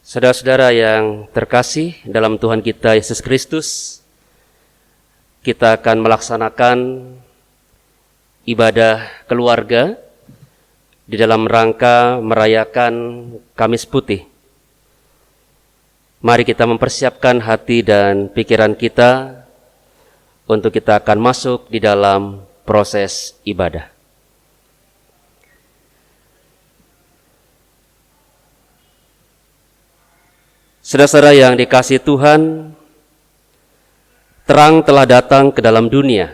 Saudara-saudara yang terkasih dalam Tuhan kita Yesus Kristus, kita akan melaksanakan ibadah keluarga di dalam rangka merayakan Kamis Putih. Mari kita mempersiapkan hati dan pikiran kita untuk kita akan masuk di dalam proses ibadah. Saudara-saudara yang dikasihi Tuhan, terang telah datang ke dalam dunia,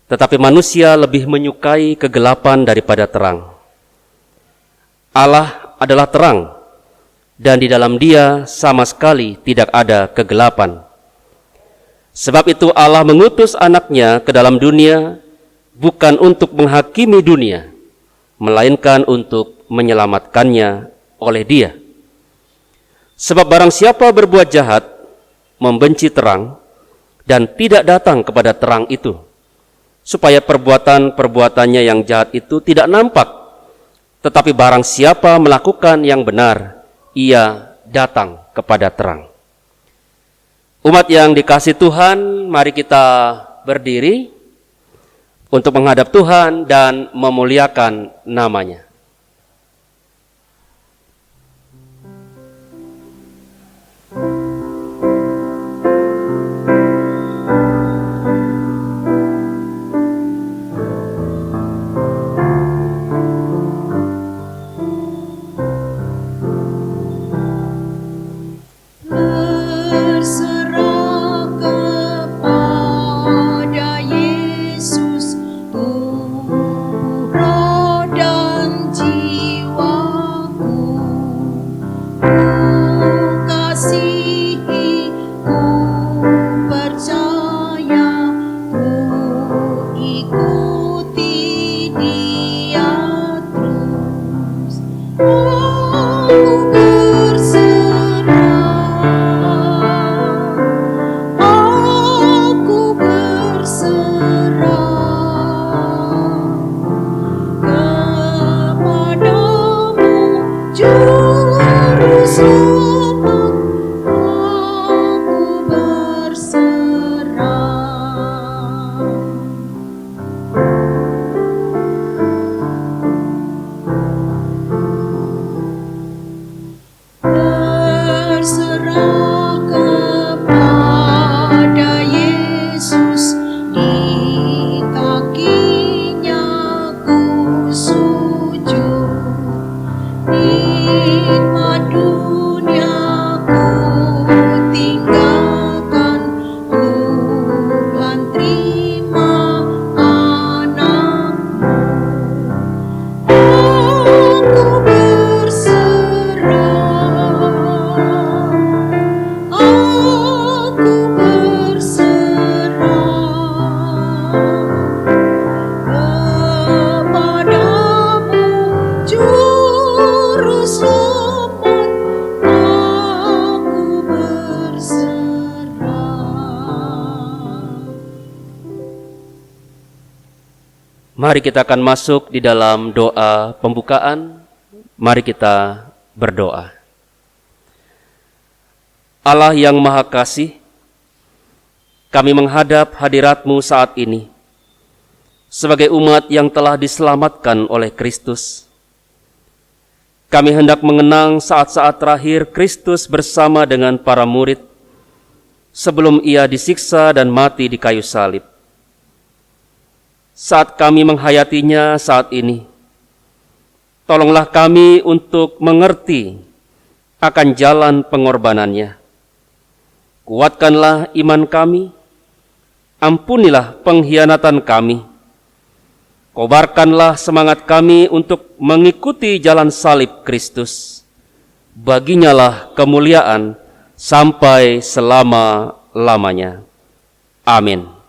tetapi manusia lebih menyukai kegelapan daripada terang. Allah adalah terang, dan di dalam Dia sama sekali tidak ada kegelapan. Sebab itu Allah mengutus anaknya ke dalam dunia, bukan untuk menghakimi dunia, melainkan untuk menyelamatkannya oleh Dia. Sebab barang siapa berbuat jahat, membenci terang, dan tidak datang kepada terang itu, supaya perbuatan-perbuatannya yang jahat itu tidak nampak. Tetapi barang siapa melakukan yang benar, ia datang kepada terang. Umat yang dikasihi Tuhan, mari kita berdiri untuk menghadap Tuhan dan memuliakan nama-Nya. Mari kita akan masuk di dalam doa pembukaan. Mari kita berdoa. Allah yang Maha Kasih, kami menghadap hadirat-Mu saat ini sebagai umat yang telah diselamatkan oleh Kristus. Kami hendak mengenang saat-saat terakhir Kristus bersama dengan para murid sebelum Ia disiksa dan mati di kayu salib. Saat kami menghayatinya saat ini, tolonglah kami untuk mengerti akan jalan pengorbanannya. Kuatkanlah iman kami, ampunilah pengkhianatan kami. Kobarkanlah semangat kami untuk mengikuti jalan salib Kristus. Baginyalah kemuliaan sampai selama-lamanya. Amin.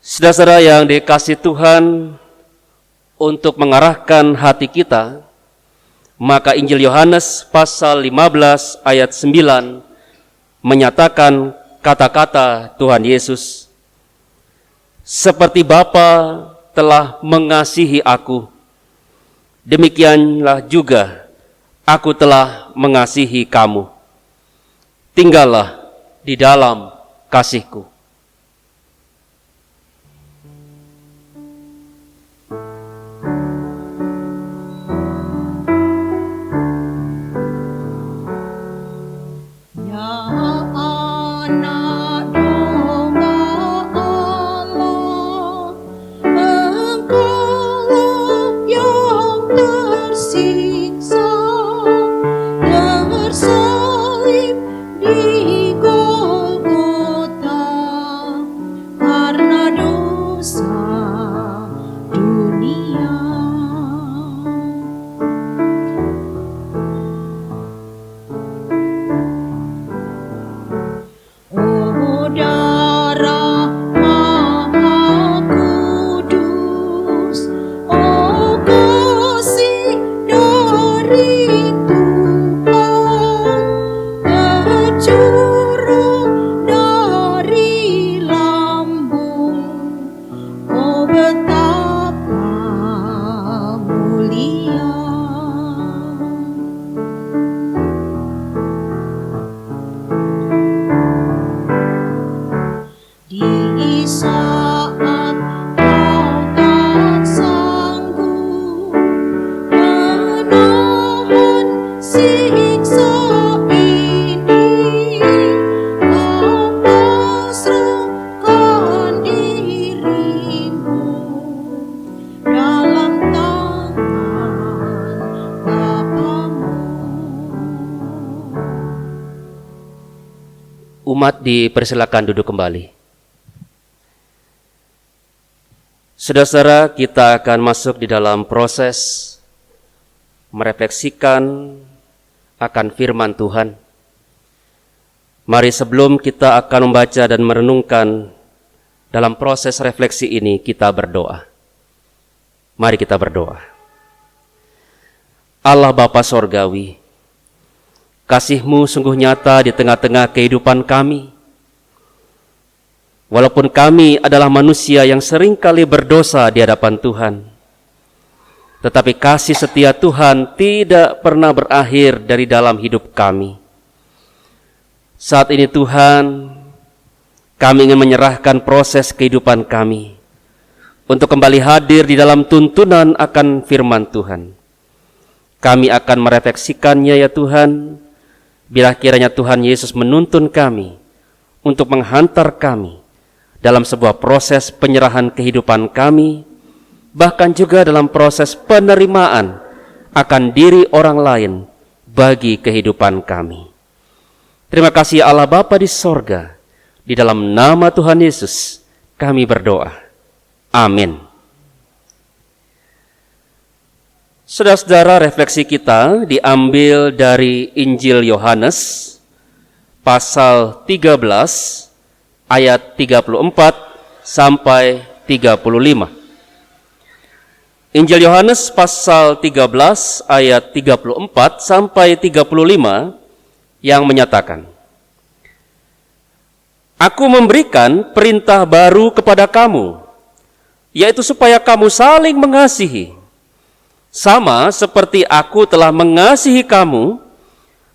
Saudara-saudara yang dikasihi Tuhan, untuk mengarahkan hati kita, maka Injil Yohanes pasal 15 ayat 9 menyatakan kata-kata Tuhan Yesus, "Seperti Bapa telah mengasihi aku, demikianlah juga Aku telah mengasihi kamu. Tinggallah di dalam kasih-Ku. Umat dipersilakan duduk kembali. Saudara-saudara, kita akan masuk di dalam proses merefleksikan akan firman Tuhan. Mari sebelum kita akan membaca dan merenungkan dalam proses refleksi ini, kita berdoa. Mari kita berdoa. Allah Bapa Sorgawi, kasih-Mu sungguh nyata di tengah-tengah kehidupan kami. Walaupun kami adalah manusia yang seringkali berdosa di hadapan Tuhan, tetapi kasih setia Tuhan tidak pernah berakhir dari dalam hidup kami. Saat ini Tuhan, kami ingin menyerahkan proses kehidupan kami untuk kembali hadir di dalam tuntunan akan firman Tuhan. Kami akan merefleksikannya ya Tuhan. Bila kiranya Tuhan Yesus menuntun kami untuk menghantar kami dalam sebuah proses penyerahan kehidupan kami, bahkan juga dalam proses penerimaan akan diri orang lain bagi kehidupan kami. Terima kasih Allah Bapa di sorga, di dalam nama Tuhan Yesus kami berdoa. Amin. Saudara-saudara, refleksi kita diambil dari Injil Yohanes pasal 13 ayat 34 sampai 35. Injil Yohanes pasal 13 ayat 34 sampai 35 yang menyatakan, Aku memberikan perintah baru kepada kamu, yaitu supaya kamu saling mengasihi. Sama seperti aku telah mengasihi kamu,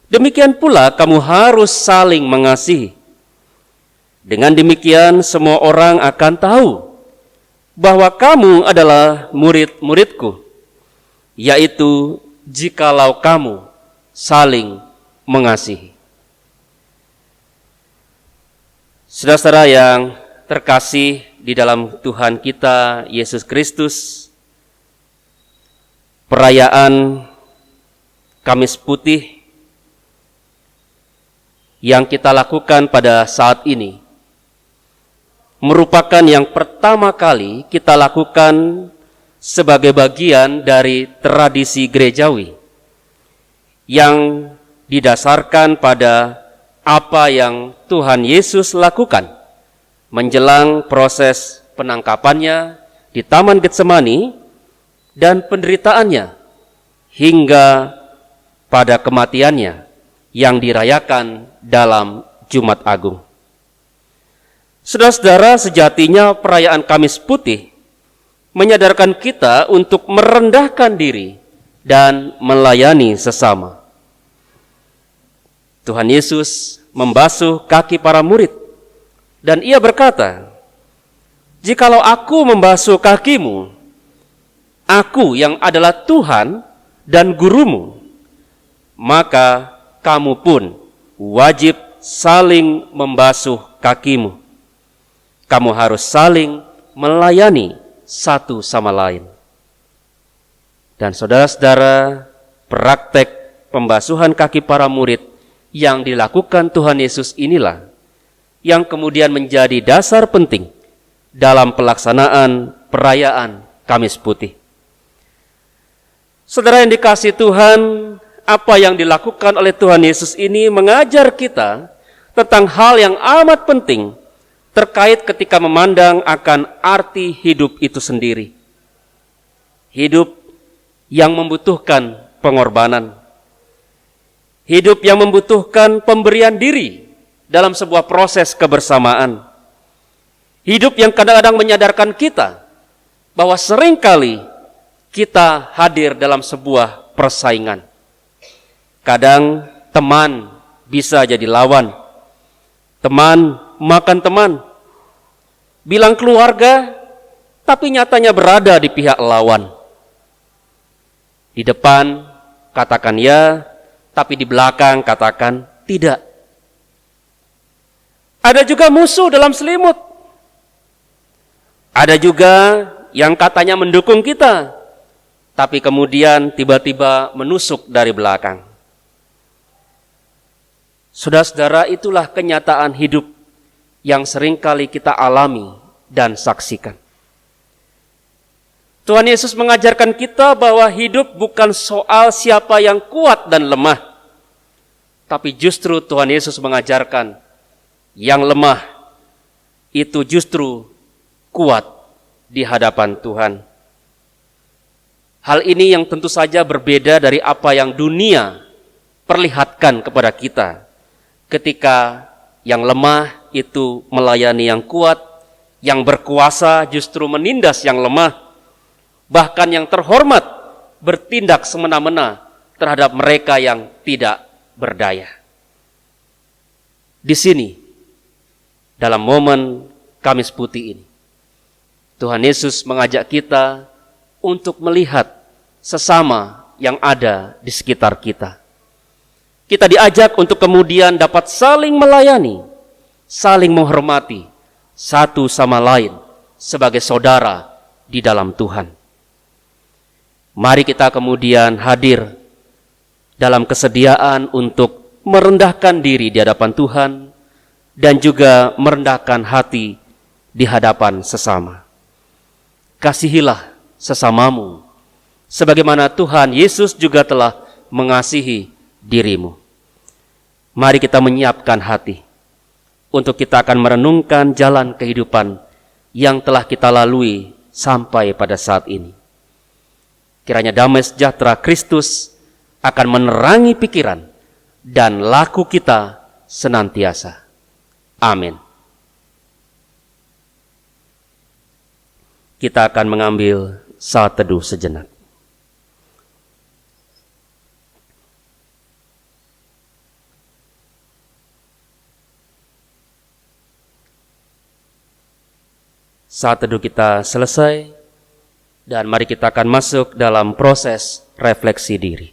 demikian pula kamu harus saling mengasihi. Dengan demikian semua orang akan tahu bahwa kamu adalah murid-muridku, yaitu jikalau kamu saling mengasihi. Saudara-saudara yang terkasih di dalam Tuhan kita Yesus Kristus, perayaan Kamis Putih yang kita lakukan pada saat ini merupakan yang pertama kali kita lakukan sebagai bagian dari tradisi gerejawi yang didasarkan pada apa yang Tuhan Yesus lakukan menjelang proses penangkapannya di Taman Getsemani dan penderitaannya hingga pada kematiannya yang dirayakan dalam Jumat Agung. Saudara-saudara, sejatinya perayaan Kamis Putih menyadarkan kita untuk merendahkan diri dan melayani sesama. Tuhan Yesus membasuh kaki para murid dan ia berkata, "Jikalau aku membasuh kakimu, aku yang adalah Tuhan dan gurumu, maka kamu pun wajib saling membasuh kakimu. Kamu harus saling melayani satu sama lain." Dan saudara-saudara, praktek pembasuhan kaki para murid yang dilakukan Tuhan Yesus inilah yang kemudian menjadi dasar penting dalam pelaksanaan perayaan Kamis Putih. Saudara yang dikasihi Tuhan, apa yang dilakukan oleh Tuhan Yesus ini mengajar kita tentang hal yang amat penting terkait ketika memandang akan arti hidup itu sendiri. Hidup yang membutuhkan pengorbanan. Hidup yang membutuhkan pemberian diri dalam sebuah proses kebersamaan. Hidup yang kadang-kadang menyadarkan kita bahwa seringkali kita hadir dalam sebuah persaingan. Kadang teman bisa jadi lawan. Teman makan teman. Bilang keluarga, tapi nyatanya berada di pihak lawan. Di depan katakan ya, tapi di belakang katakan tidak. Ada juga musuh dalam selimut. Ada juga yang katanya mendukung kita, tapi kemudian tiba-tiba menusuk dari belakang. Saudara-saudara, itulah kenyataan hidup yang seringkali kita alami dan saksikan. Tuhan Yesus mengajarkan kita bahwa hidup bukan soal siapa yang kuat dan lemah. Tapi justru Tuhan Yesus mengajarkan yang lemah itu justru kuat di hadapan Tuhan. Hal ini yang tentu saja berbeda dari apa yang dunia perlihatkan kepada kita. Ketika yang lemah itu melayani yang kuat, yang berkuasa justru menindas yang lemah. Bahkan yang terhormat bertindak semena-mena terhadap mereka yang tidak berdaya. Di sini, dalam momen Kamis Putih ini, Tuhan Yesus mengajak kita untuk melihat sesama yang ada di sekitar kita. Kita diajak untuk kemudian dapat saling melayani, saling menghormati satu sama lain sebagai saudara di dalam Tuhan. Mari kita kemudian hadir dalam kesediaan untuk merendahkan diri di hadapan Tuhan dan juga merendahkan hati di hadapan sesama. Kasihilah sesamamu sebagaimana Tuhan Yesus juga telah mengasihi dirimu. Mari kita menyiapkan hati untuk kita akan merenungkan jalan kehidupan yang telah kita lalui sampai pada saat ini. Kiranya damai sejahtera Kristus akan menerangi pikiran dan laku kita senantiasa. Amin. Kita akan mengambil saat teduh sejenak. Saat teduh kita selesai. Dan mari kita akan masuk dalam proses refleksi diri.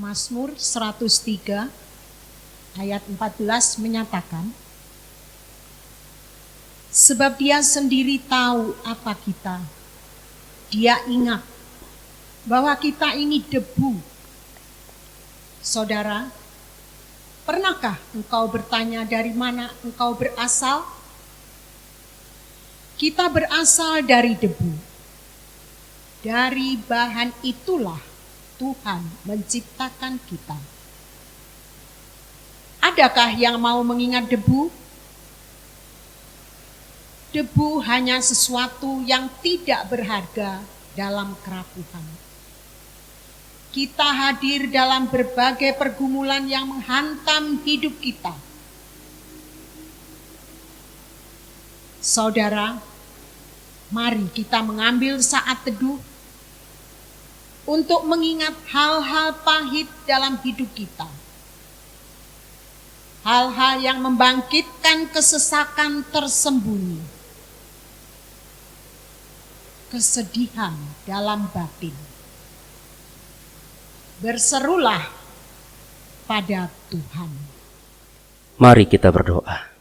Mazmur 103 ayat 14 menyatakan, sebab Dia sendiri tahu apa kita. Dia ingat bahwa kita ini debu. Saudara, pernahkah engkau bertanya dari mana engkau berasal? Kita berasal dari debu. Dari bahan itulah Tuhan menciptakan kita. Adakah yang mau mengingat debu? Debu hanya sesuatu yang tidak berharga dalam kerapuhan. Kita hadir dalam berbagai pergumulan yang menghantam hidup kita. Saudara, mari kita mengambil saat teduh untuk mengingat hal-hal pahit dalam hidup kita. Hal-hal yang membangkitkan kesesakan tersembunyi. Kesedihan dalam batin. Berserulah pada Tuhan. Mari kita berdoa.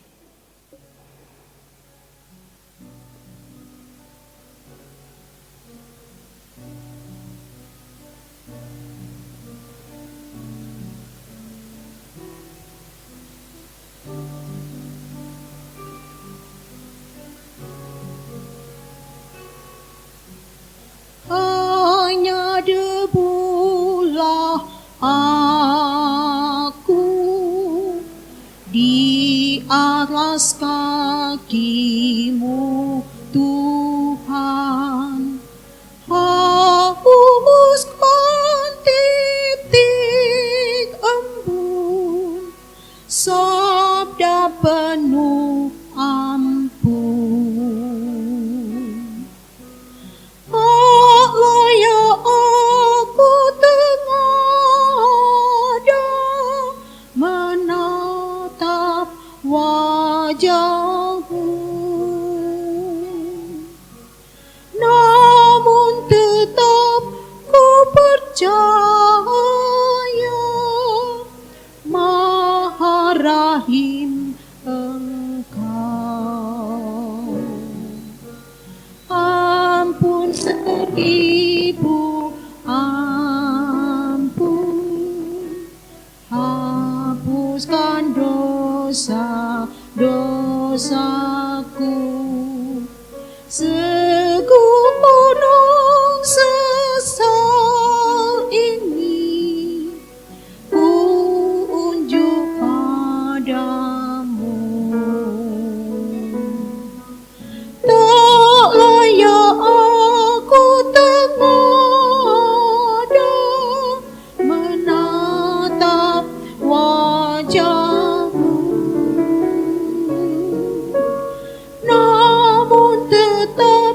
Hanya debulah aku di atas kaki-Mu Tuhan. Hapuskan titik embun, sabda penuh ampun. Layak aku tengada menatap wajah-Mu, namun tetap ku percaya Maha Rahim Engkau. Ampun seribu ampun, hapuskan dosa-dosaku. Segunung sesal ini ku unjuk padamu. Tak layak aku tengada menatap wajah-Mu, namun tetap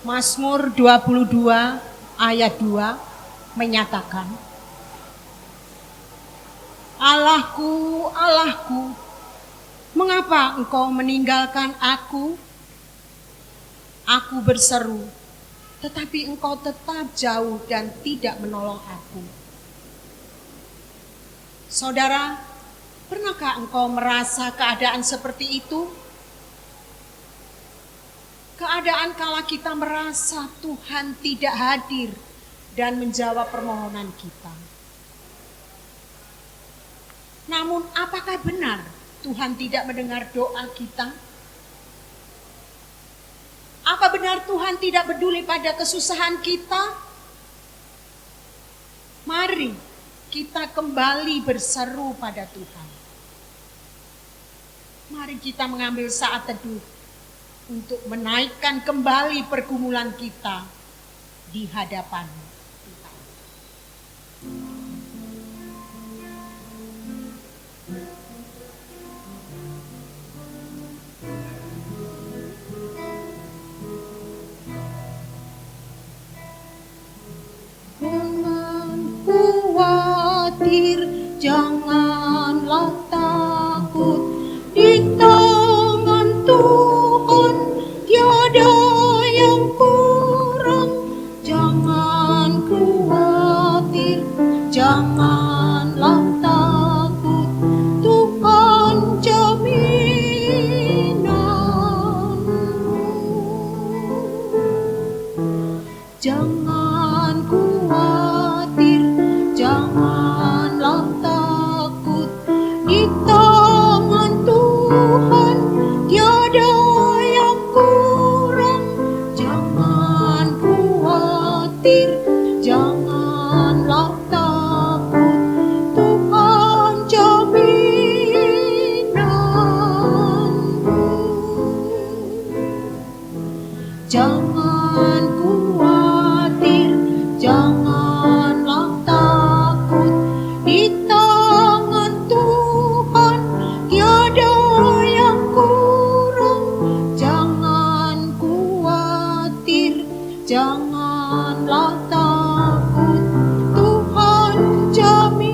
Mazmur 22 ayat 2 menyatakan, Allahku, Allahku, mengapa engkau meninggalkan aku? Aku berseru, tetapi engkau tetap jauh dan tidak menolong aku. Saudara, pernahkah engkau merasa keadaan seperti itu? Keadaan kala kita merasa Tuhan tidak hadir dan menjawab permohonan kita. Namun apakah benar Tuhan tidak mendengar doa kita? Apa benar Tuhan tidak peduli pada kesusahan kita? Mari kita kembali berseru pada Tuhan. Mari kita mengambil saat teduh untuk menaikkan kembali pergumulan kita di hadapan Tuhan. Jangan khawatir, janganlah takut, di tangan Tuhan tiada yang kurang. Jangan khawatir, janganlah takut, Tuhan jaminanmu. Jangan khawatir, janganlah takut, di tangan Tuhan tiada yang kurang. Jangan khawatir, janganlah takut, Tuhan jaminanmu. Jangan khawatir, janganlah takut, di tangan Tuhan tiada yang kurang. Jangan khawatir, janganlah takut, Tuhan jaminanmu.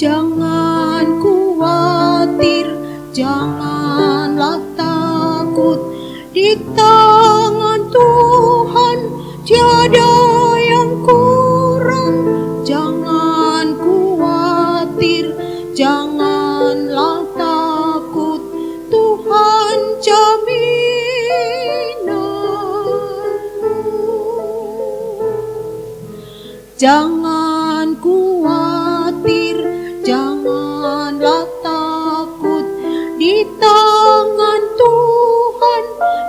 Jangan khawatir, janganlah takut, di tangan Tuhan tiada yang kurang. Jangan khawatir, janganlah takut, Tuhan jaminanmu. Jangan khawatir, janganlah takut, di tangan Tuhan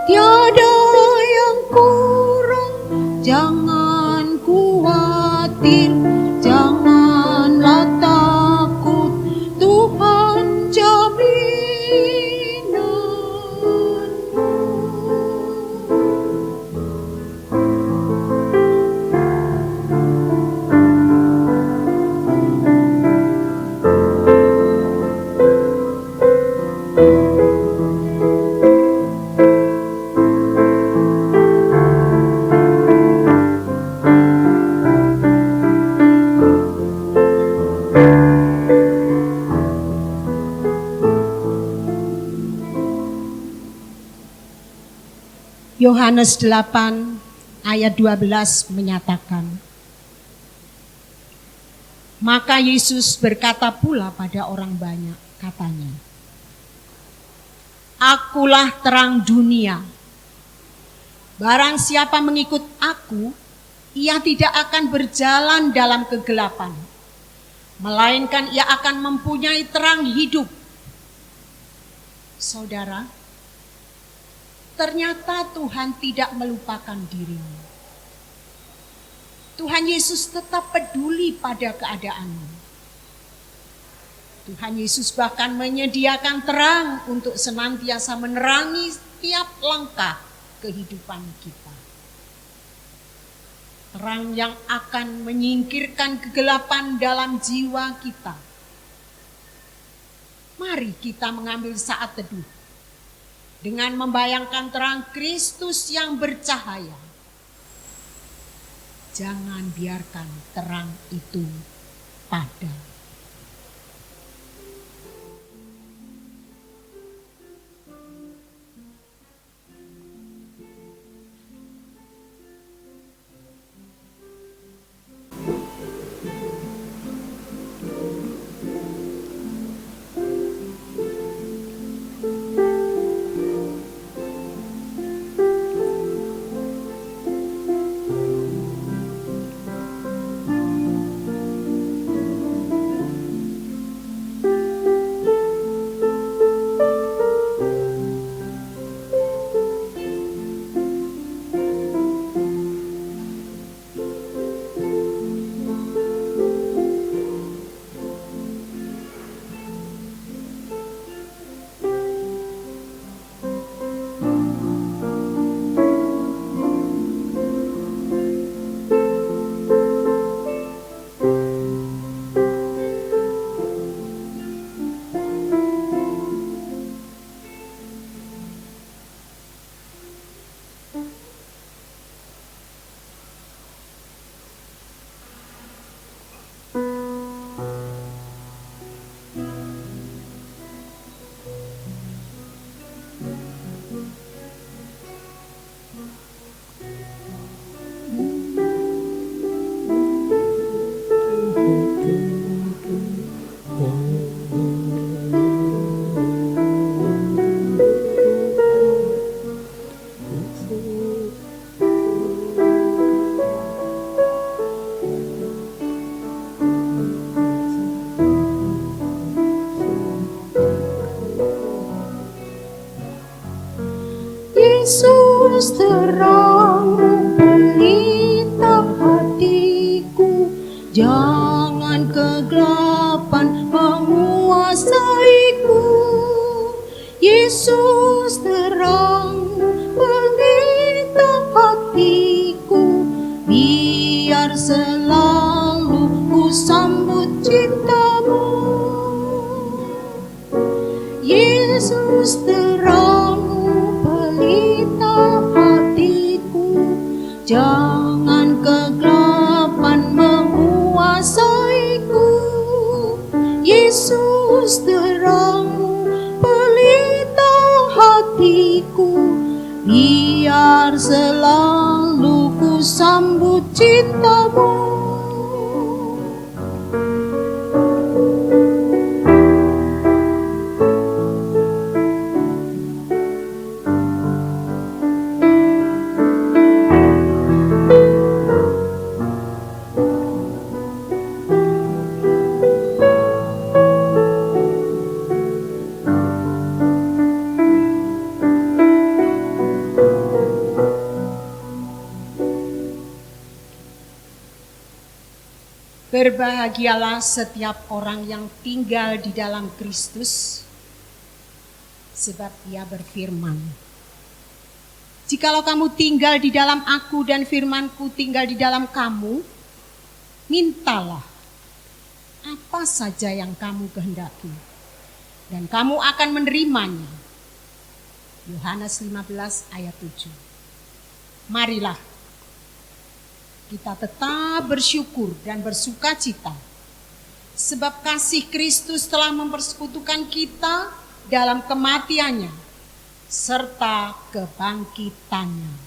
tiada yang kurang. Jangan khawatir, janganlah takut, Tuhan jaminanmu. Yohanes 8 ayat 12 menyatakan, maka Yesus berkata pula pada orang banyak, katanya, akulah terang dunia. Barang siapa mengikut aku, ia tidak akan berjalan dalam kegelapan, melainkan ia akan mempunyai terang hidup. Saudara, ternyata Tuhan tidak melupakan dirimu. Tuhan Yesus tetap peduli pada keadaanmu. Tuhan Yesus bahkan menyediakan terang untuk senantiasa menerangi setiap langkah kehidupan kita. Terang yang akan menyingkirkan kegelapan dalam jiwa kita. Mari kita mengambil saat teduh dengan membayangkan terang Kristus yang bercahaya. Jangan biarkan terang itu padam. Yesus terang pelita hatiku, jangan kegelapan menguasaiku. Yesus terang pelita hatiku, biar selalu ku sambut cintamu. Yesus terang pelita hatiku, jangan kegelapan menguasaiku. Yesus terang pelita hatiku, biar selalu ku sambut cintamu. Berbahagialah setiap orang yang tinggal di dalam Kristus, sebab Dia berfirman, jikalau kamu tinggal di dalam aku dan firman-Ku tinggal di dalam kamu, mintalah apa saja yang kamu kehendaki, dan kamu akan menerimanya. Yohanes 15 ayat 7. Marilah kita tetap bersyukur dan bersuka cita, sebab kasih Kristus telah mempersekutukan kita dalam kematiannya, serta kebangkitannya.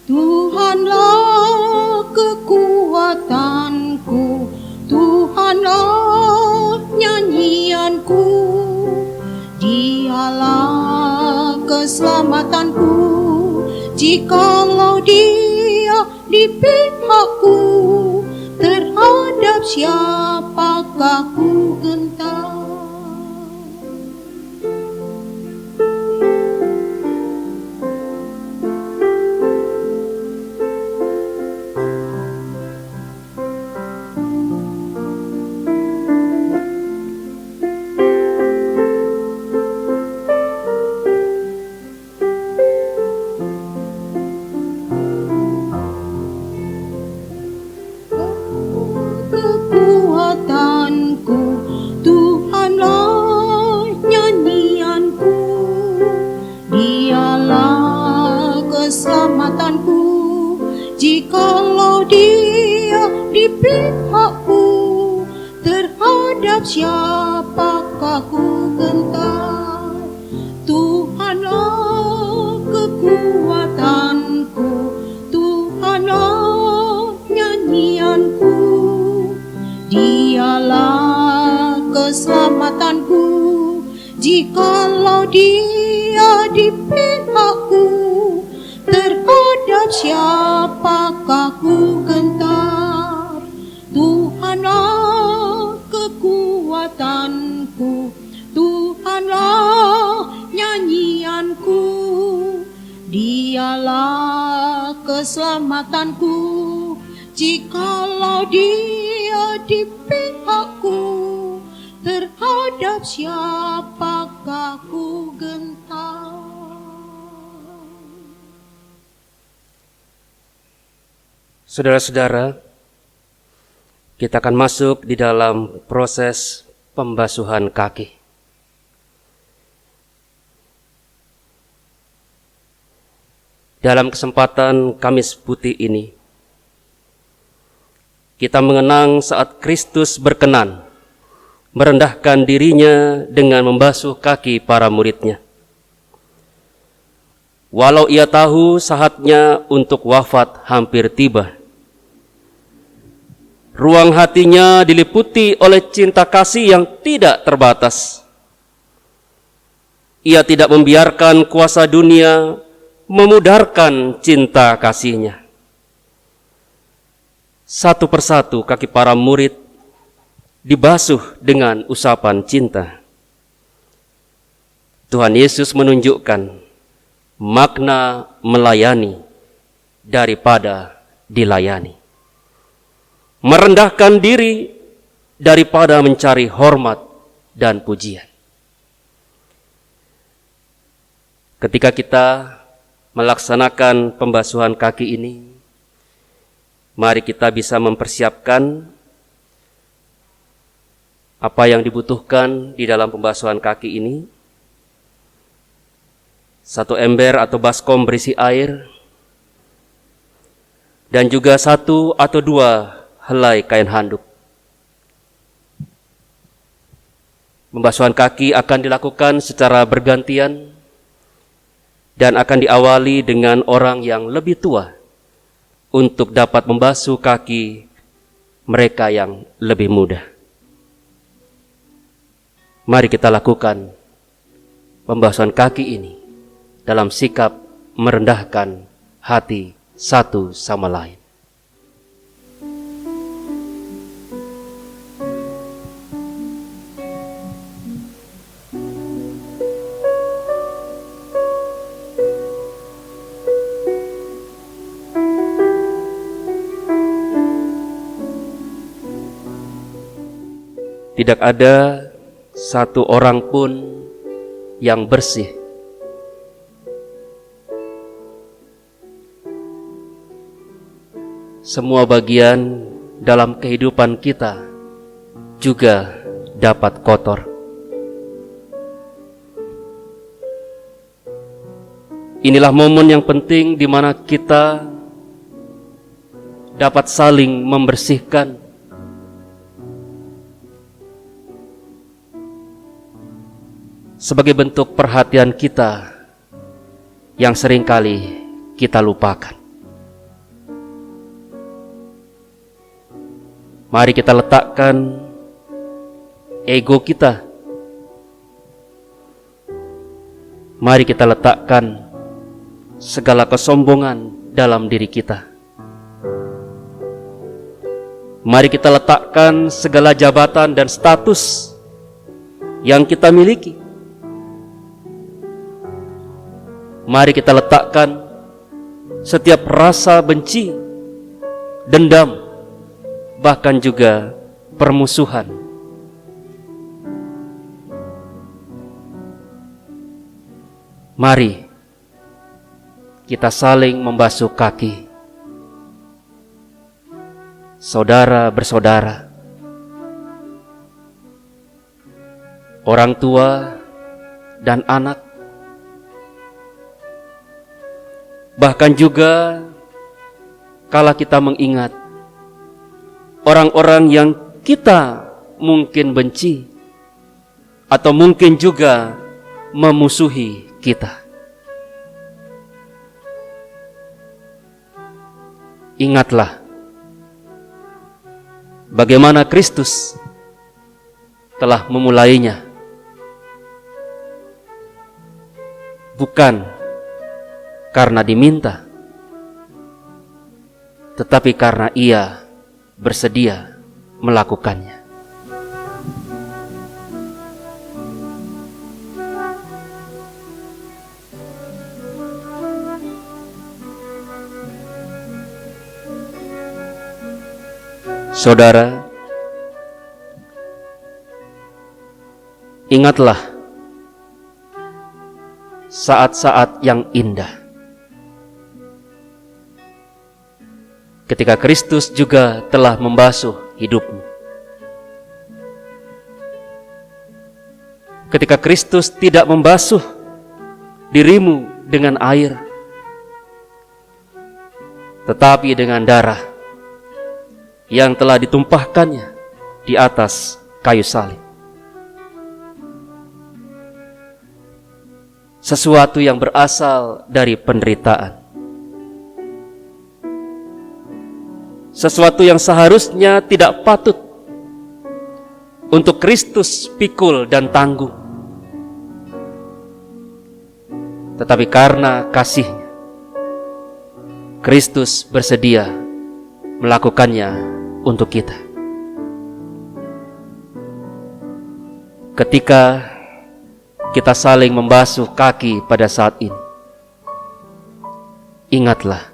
Tuhanlah kekuatanku, Tuhanlah nyanyianku, Dialah keselamatanku, jikalau Dia di pihakku, terhadap siapakah ku gentar? Tuhanlah kekuatanku, Tuhanlah nyanyianku, Dialah keselamatanku, jikalau Dia di pihakku, terhadap siapakah ku gentar? Kekuatanku, Tuhanlah nyanyianku, Dialah keselamatanku, jikalau Dia di pihakku, terhadap siapakah ku gentar? Tuhanlah kekuatanku, Tuhanlah nyanyianku, Dialah keselamatanku, jikalau Dia di pihakku, terhadap siapakah ku gentar? Tuhanlah kekuatanku, Tuhanlah nyanyianku, Dialah keselamatanku, jikalau Dia di pihakku, terhadap siapakah ku gentar? Saudara-saudara, kita akan masuk di dalam proses pembasuhan kaki. Dalam kesempatan Kamis Putih ini, kita mengenang saat Kristus berkenan merendahkan dirinya dengan membasuh kaki para muridnya. Walau ia tahu saatnya untuk wafat hampir tiba, ruang hatinya diliputi oleh cinta kasih yang tidak terbatas. Ia tidak membiarkan kuasa dunia memudarkan cinta kasihnya. Satu persatu kaki para murid dibasuh dengan usapan cinta. Tuhan Yesus menunjukkan makna melayani daripada dilayani, merendahkan diri daripada mencari hormat dan pujian. Ketika kita melaksanakan pembasuhan kaki ini, mari kita bisa mempersiapkan apa yang dibutuhkan di dalam pembasuhan kaki ini. Satu ember atau baskom berisi air, dan juga 1 atau 2 helai kain handuk. Pembasuhan kaki akan dilakukan secara bergantian dan akan diawali dengan orang yang lebih tua untuk dapat membasuh kaki mereka yang lebih muda. Mari kita lakukan pembasuhan kaki ini dalam sikap merendahkan hati satu sama lain. Tidak ada satu orang pun yang bersih. Semua bagian dalam kehidupan kita juga dapat kotor. Inilah momen yang penting di mana kita dapat saling membersihkan. Sebagai bentuk perhatian kita yang seringkali kita lupakan. Mari kita letakkan ego kita. Mari kita letakkan segala kesombongan dalam diri kita. Mari kita letakkan segala jabatan dan status yang kita miliki. Mari kita letakkan setiap rasa benci, dendam, bahkan juga permusuhan. Mari kita saling membasuh kaki, saudara bersaudara, orang tua dan anak, bahkan juga kala kita mengingat orang-orang yang kita mungkin benci atau mungkin juga memusuhi kita. Ingatlah bagaimana Kristus telah memulainya. Bukan karena diminta, tetapi karena Ia bersedia melakukannya. Saudara, ingatlah saat-saat yang indah ketika Kristus juga telah membasuh hidupmu. Ketika Kristus tidak membasuh dirimu dengan air, tetapi dengan darah yang telah ditumpahkannya di atas kayu salib. Sesuatu yang berasal dari penderitaan. Sesuatu yang seharusnya tidak patut untuk Kristus pikul dan tanggung. Tetapi karena kasih-Nya, Kristus bersedia melakukannya untuk kita. Ketika kita saling membasuh kaki pada saat ini, ingatlah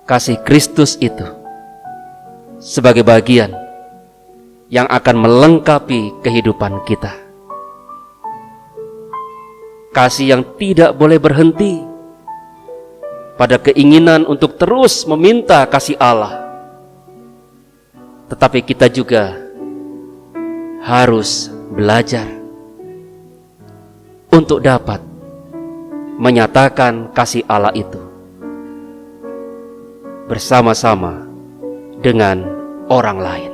kasih Kristus itu sebagai bagian yang akan melengkapi kehidupan kita. Kasih yang tidak boleh berhenti pada keinginan untuk terus meminta kasih Allah, tetapi kita juga harus belajar untuk dapat menyatakan kasih Allah itu bersama-sama dengan orang lain.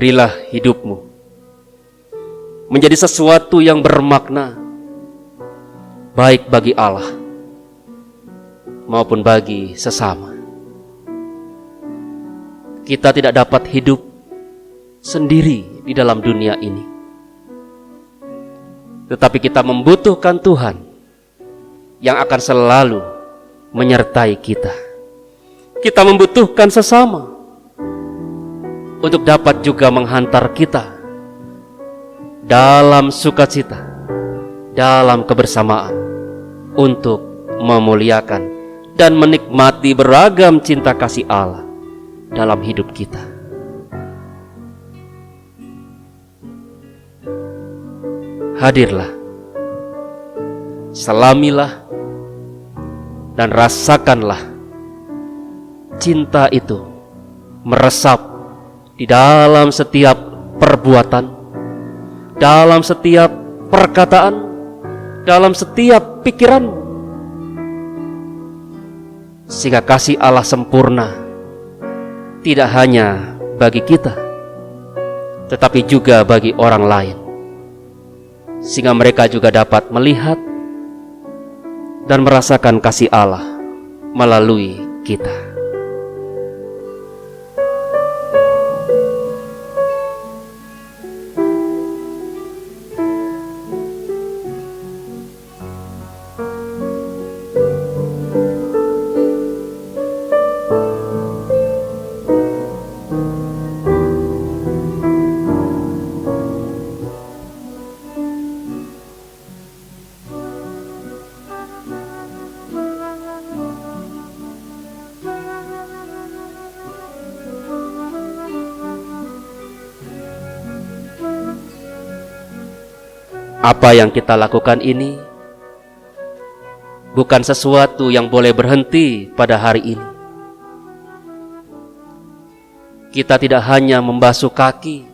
berilah hidupmu menjadi sesuatu yang bermakna, baik bagi Allah maupun bagi sesama. Kita tidak dapat hidup sendiri di dalam dunia ini, tetapi kita membutuhkan Tuhan yang akan selalu menyertai kita. Kita membutuhkan sesama untuk dapat juga menghantar kita dalam sukacita, dalam kebersamaan, untuk memuliakan dan menikmati beragam cinta kasih Allah dalam hidup kita. Hadirlah, selamilah, dan rasakanlah cinta itu meresap di dalam setiap perbuatan, dalam setiap perkataan, dalam setiap pikiran, sehingga kasih Allah sempurna tidak hanya bagi kita, tetapi juga bagi orang lain, sehingga mereka juga dapat melihat dan merasakan kasih Allah melalui kita. Apa yang kita lakukan ini bukan sesuatu yang boleh berhenti pada hari ini. Kita tidak hanya membasuh kaki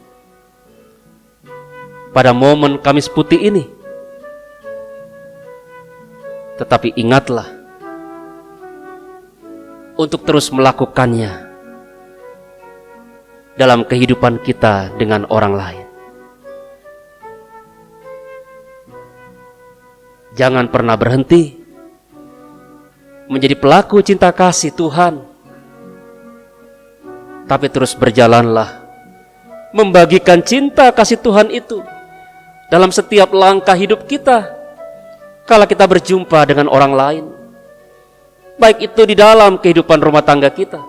pada momen Kamis Putih ini, tetapi ingatlah untuk terus melakukannya dalam kehidupan kita dengan orang lain. Jangan pernah berhenti menjadi pelaku cinta kasih Tuhan, tapi terus berjalanlah membagikan cinta kasih Tuhan itu dalam setiap langkah hidup kita. Kala kita berjumpa dengan orang lain, baik itu di dalam kehidupan rumah tangga kita,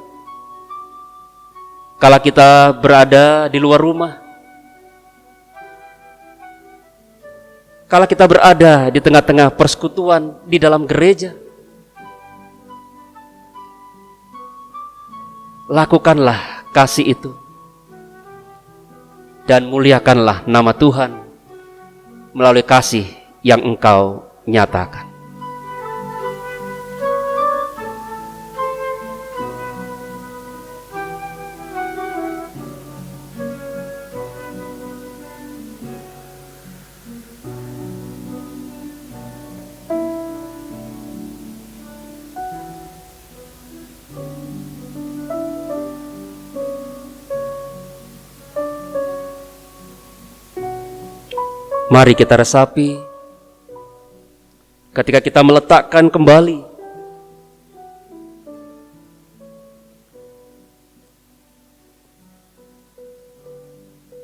kala kita berada di luar rumah, kala kita berada di tengah-tengah persekutuan di dalam gereja, lakukanlah kasih itu dan muliakanlah nama Tuhan melalui kasih yang engkau nyatakan. Mari kita resapi ketika kita meletakkan kembali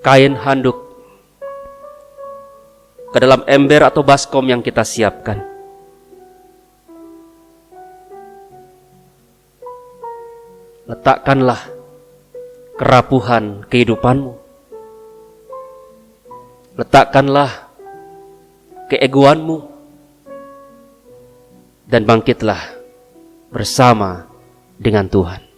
kain handuk ke dalam ember atau baskom yang kita siapkan. Letakkanlah kerapuhan kehidupanmu. Letakkanlah keegoanmu dan bangkitlah bersama dengan Tuhan.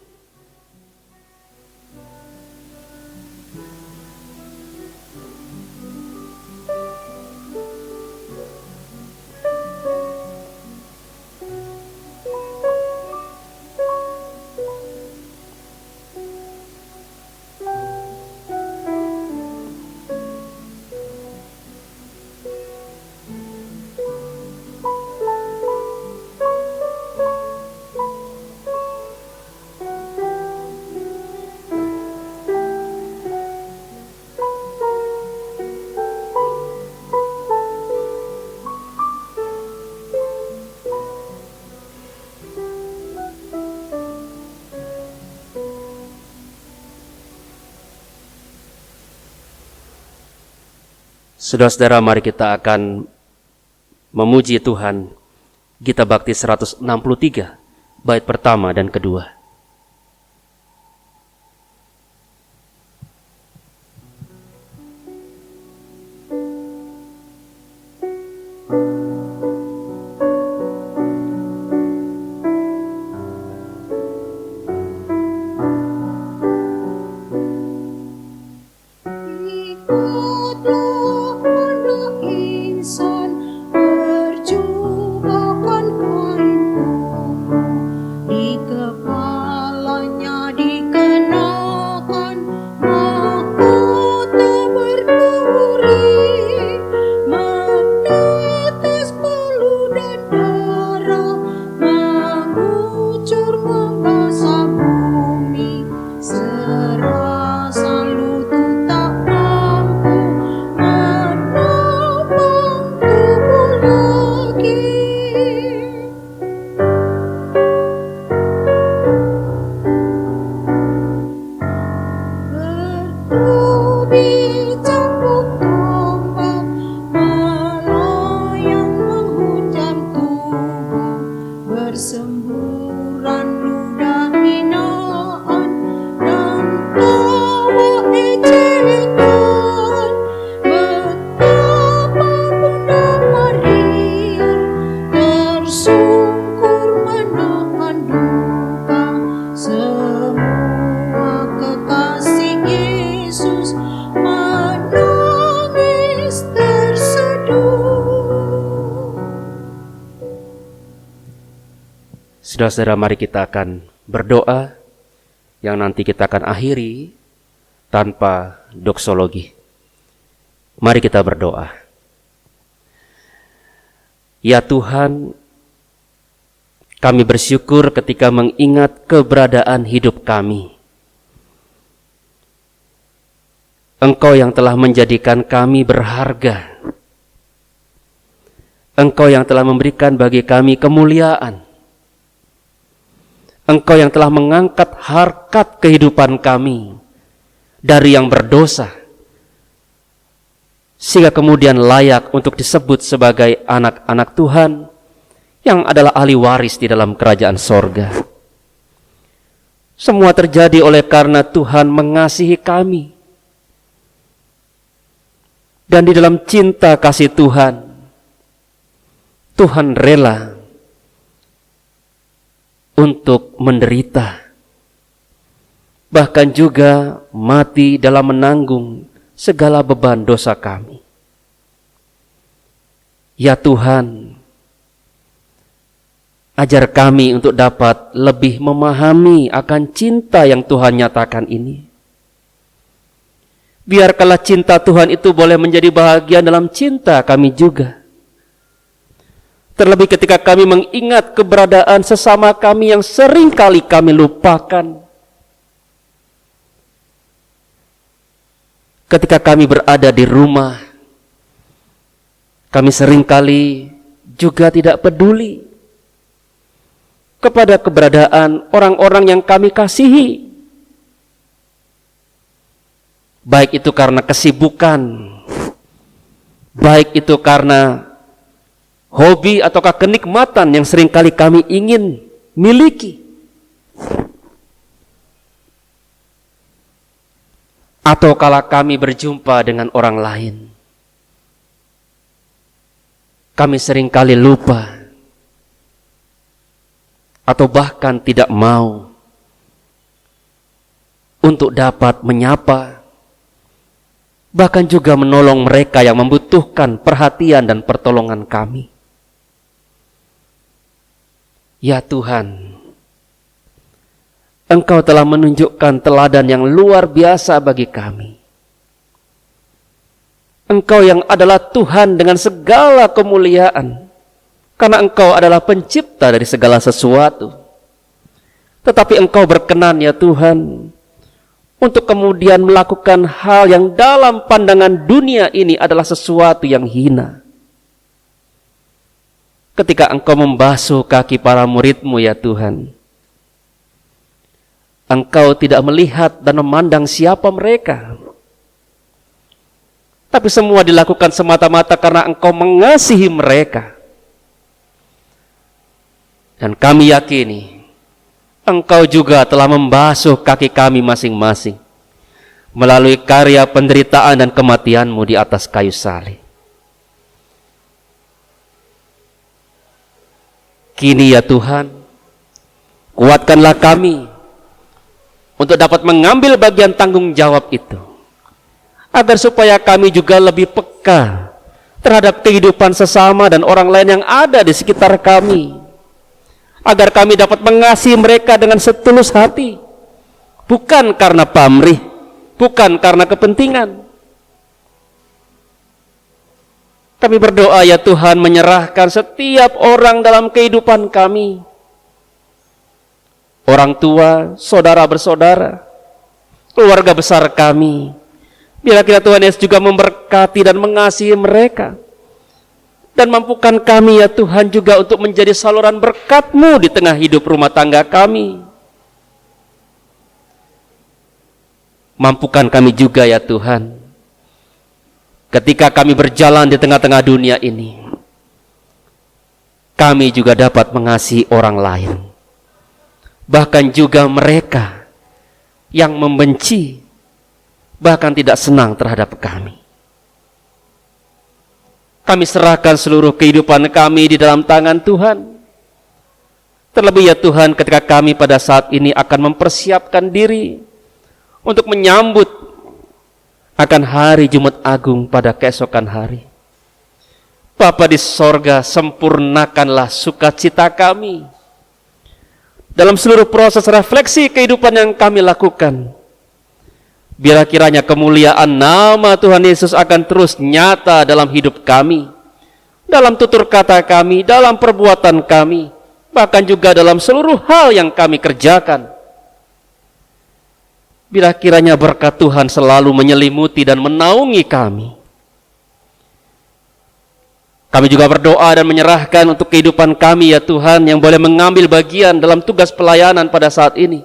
Saudara-saudara, mari kita akan memuji Tuhan. Gita Bakti 163, bait pertama dan kedua. Saudara-saudara, mari kita akan berdoa yang nanti kita akan akhiri tanpa doksologi. Mari kita berdoa. Ya Tuhan, kami bersyukur ketika mengingat keberadaan hidup kami. Engkau yang telah menjadikan kami berharga. Engkau yang telah memberikan bagi kami kemuliaan. Engkau yang telah mengangkat harkat kehidupan kami dari yang berdosa, sehingga kemudian layak untuk disebut sebagai anak-anak Tuhan yang adalah ahli waris di dalam kerajaan sorga. Semua terjadi oleh karena Tuhan mengasihi kami. Dan di dalam cinta kasih Tuhan, Tuhan rela untuk menderita, bahkan juga mati dalam menanggung segala beban dosa kami. Ya Tuhan, ajar kami untuk dapat lebih memahami akan cinta yang Tuhan nyatakan ini. Biarkanlah cinta Tuhan itu boleh menjadi bahagian dalam cinta kami juga. Terlebih ketika kami mengingat keberadaan sesama kami yang sering kali kami lupakan. Ketika kami berada di rumah, kami seringkali juga tidak peduli kepada keberadaan orang-orang yang kami kasihi. Baik itu karena kesibukan, baik itu karena hobi ataukah kenikmatan yang seringkali kami ingin miliki. Atau kala kami berjumpa dengan orang lain, kami seringkali lupa atau bahkan tidak mau untuk dapat menyapa, bahkan juga menolong mereka yang membutuhkan perhatian dan pertolongan kami. Ya Tuhan, Engkau telah menunjukkan teladan yang luar biasa bagi kami. Engkau yang adalah Tuhan dengan segala kemuliaan, karena Engkau adalah pencipta dari segala sesuatu. Tetapi Engkau berkenan ya Tuhan, untuk kemudian melakukan hal yang dalam pandangan dunia ini adalah sesuatu yang hina. Ketika Engkau membasuh kaki para murid-Mu ya Tuhan, Engkau tidak melihat dan memandang siapa mereka, Tapi semua dilakukan semata-mata karena Engkau mengasihi mereka. Dan kami yakini Engkau juga telah membasuh kaki kami masing-masing melalui karya penderitaan dan kematian-Mu di atas kayu salib. Kini ya Tuhan, kuatkanlah kami untuk dapat mengambil bagian tanggung jawab itu, agar supaya kami juga lebih peka terhadap kehidupan sesama dan orang lain yang ada di sekitar kami, agar kami dapat mengasihi mereka dengan setulus hati, bukan karena pamrih, bukan karena kepentingan. Kami berdoa ya Tuhan, menyerahkan setiap orang dalam kehidupan kami, orang tua, saudara bersaudara, keluarga besar kami. Biarlah kiranya Tuhan Yesus juga memberkati dan mengasihi mereka, dan mampukan kami ya Tuhan juga untuk menjadi saluran berkat-Mu di tengah hidup rumah tangga kami. Mampukan kami juga ya Tuhan, ketika kami berjalan di tengah-tengah dunia ini, kami juga dapat mengasihi orang lain, bahkan juga mereka yang membenci, bahkan tidak senang terhadap kami. Kami serahkan seluruh kehidupan kami di dalam tangan Tuhan. Terlebih ya Tuhan, ketika kami pada saat ini akan mempersiapkan diri untuk menyambut akan hari Jumat Agung pada keesokan hari. Bapa di sorga, sempurnakanlah sukacita kami dalam seluruh proses refleksi kehidupan yang kami lakukan. Biar kiranya kemuliaan nama Tuhan Yesus akan terus nyata dalam hidup kami, dalam tutur kata kami, dalam perbuatan kami, bahkan juga dalam seluruh hal yang kami kerjakan. Bila kiranya berkat Tuhan selalu menyelimuti dan menaungi kami. Kami juga berdoa dan menyerahkan untuk kehidupan kami ya Tuhan, yang boleh mengambil bagian dalam tugas pelayanan pada saat ini.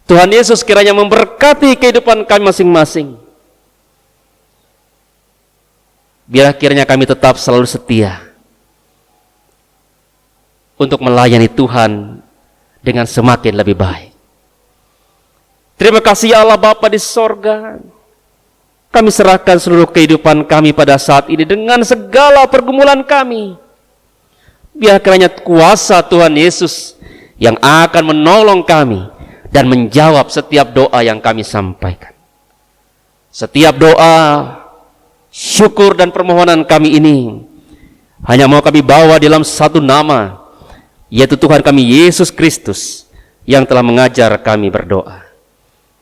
Tuhan Yesus kiranya memberkati kehidupan kami masing-masing. Biar kiranya kami tetap selalu setia untuk melayani Tuhan dengan semakin lebih baik. Terima kasih ya Allah Bapa di sorga. Kami serahkan seluruh kehidupan kami pada saat ini dengan segala pergumulan kami. Biar kiranya kuasa Tuhan Yesus yang akan menolong kami dan menjawab setiap doa yang kami sampaikan. Setiap doa, syukur dan permohonan kami ini hanya mau kami bawa dalam satu nama, yaitu Tuhan kami Yesus Kristus yang telah mengajar kami berdoa.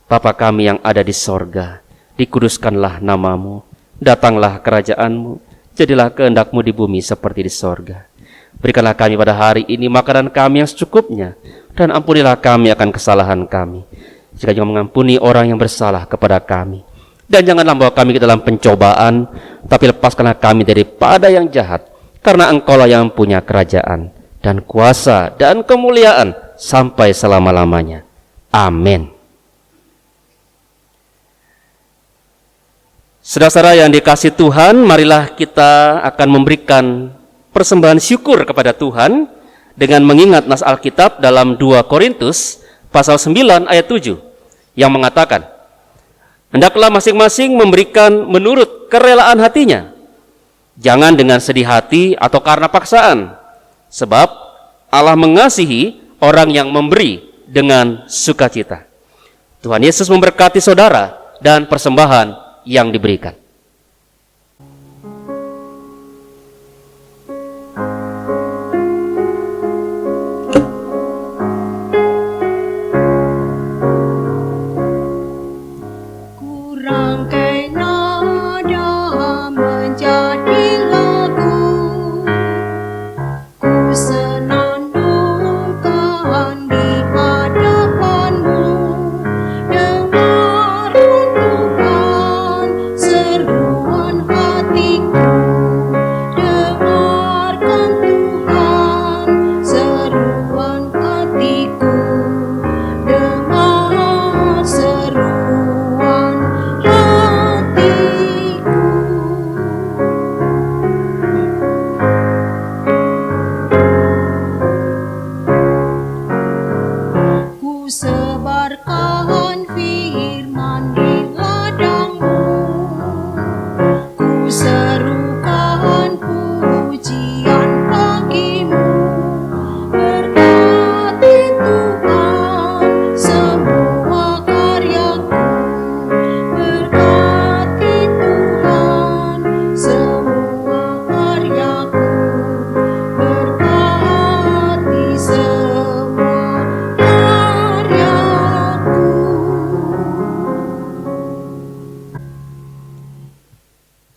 Bapa kami yang ada di sorga, dikuduskanlah namamu, datanglah kerajaanmu, jadilah kehendak-Mu di bumi seperti di sorga. Berikanlah kami pada hari ini makanan kami yang secukupnya, dan ampunilah kami akan kesalahan kami, jika juga mengampuni orang yang bersalah kepada kami. Dan janganlah membawa kami ke dalam pencobaan, tapi lepaskanlah kami daripada yang jahat, karena Engkau-lah yang punya kerajaan, dan kuasa, dan kemuliaan, sampai selama-lamanya. Amin. Saudara-saudara yang dikasihi Tuhan, marilah kita akan memberikan persembahan syukur kepada Tuhan dengan mengingat nas Alkitab dalam 2 Korintus pasal 9 ayat 7 yang mengatakan, hendaklah masing-masing memberikan menurut kerelaan hatinya, jangan dengan sedih hati atau karena paksaan, sebab Allah mengasihi orang yang memberi dengan sukacita. Tuhan Yesus memberkati saudara dan persembahan yang diberikan. Serahkan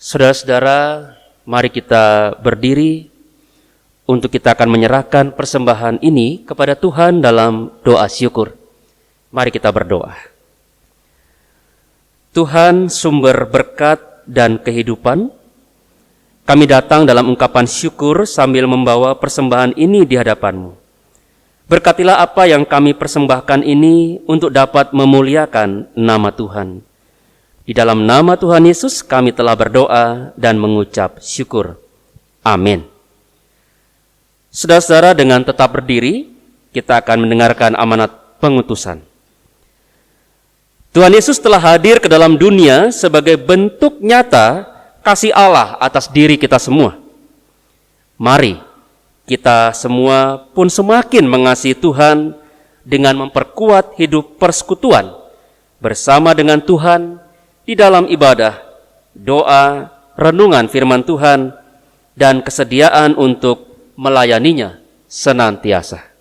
Saudara-saudara, mari kita berdiri untuk kita akan menyerahkan persembahan ini kepada Tuhan dalam doa syukur. Mari kita berdoa. Tuhan, sumber berkat dan kehidupan, kami datang dalam ungkapan syukur sambil membawa persembahan ini di hadapan-Mu. Berkatilah apa yang kami persembahkan ini untuk dapat memuliakan nama Tuhan. Di dalam nama Tuhan Yesus kami telah berdoa dan mengucap syukur. Amin. Saudara-saudara, dengan tetap berdiri, kita akan mendengarkan amanat pengutusan. Tuhan Yesus telah hadir ke dalam dunia sebagai bentuk nyata kasih Allah atas diri kita semua. Mari kita semua pun semakin mengasihi Tuhan dengan memperkuat hidup persekutuan bersama dengan Tuhan di dalam ibadah, doa, renungan firman Tuhan, dan kesediaan untuk melayaninya senantiasa.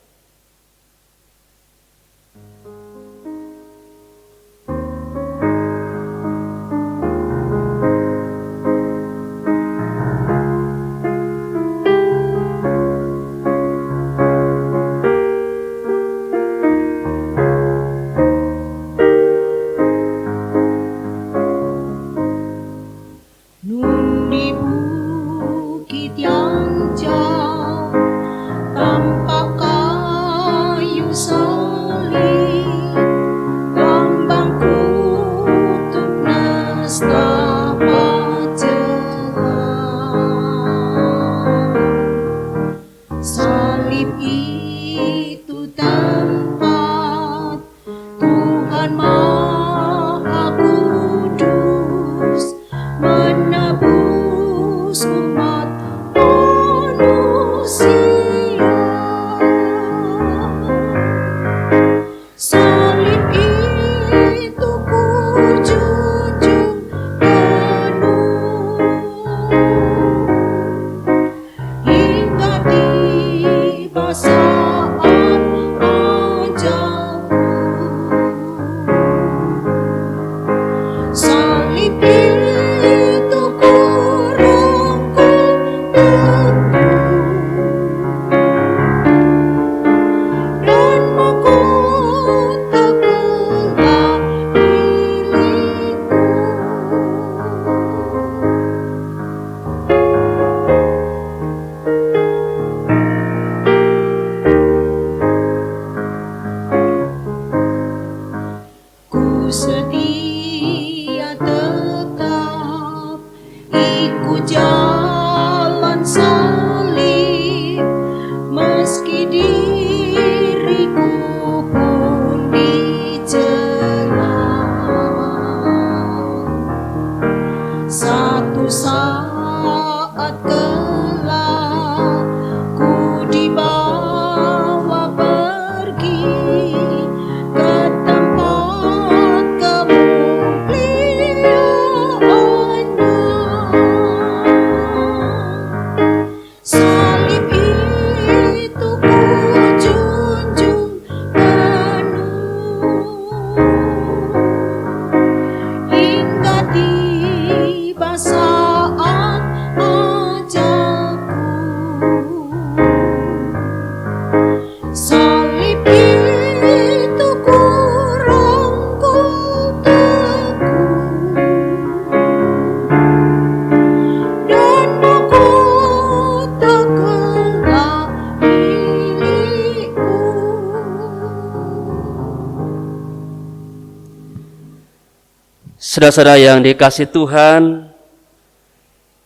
Saudara-saudara yang dikasihi Tuhan,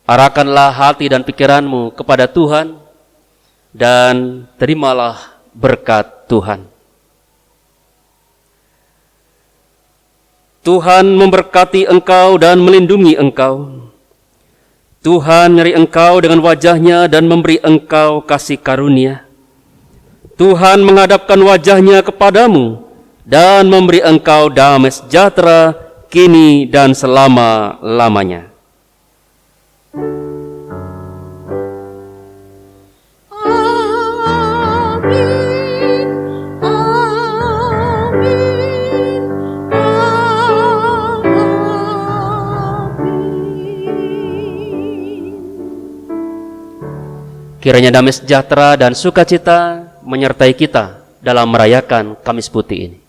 arahkanlah hati dan pikiranmu kepada Tuhan dan terimalah berkat Tuhan. Tuhan memberkati engkau dan melindungi engkau. Tuhan menyeri engkau dengan wajahnya dan memberi engkau kasih karunia. Tuhan menghadapkan wajahnya kepadamu dan memberi engkau damai sejahtera kini dan selama-lamanya. Amin, amin, amin. Kiranya damai sejahtera dan sukacita menyertai kita dalam merayakan Kamis Putih ini.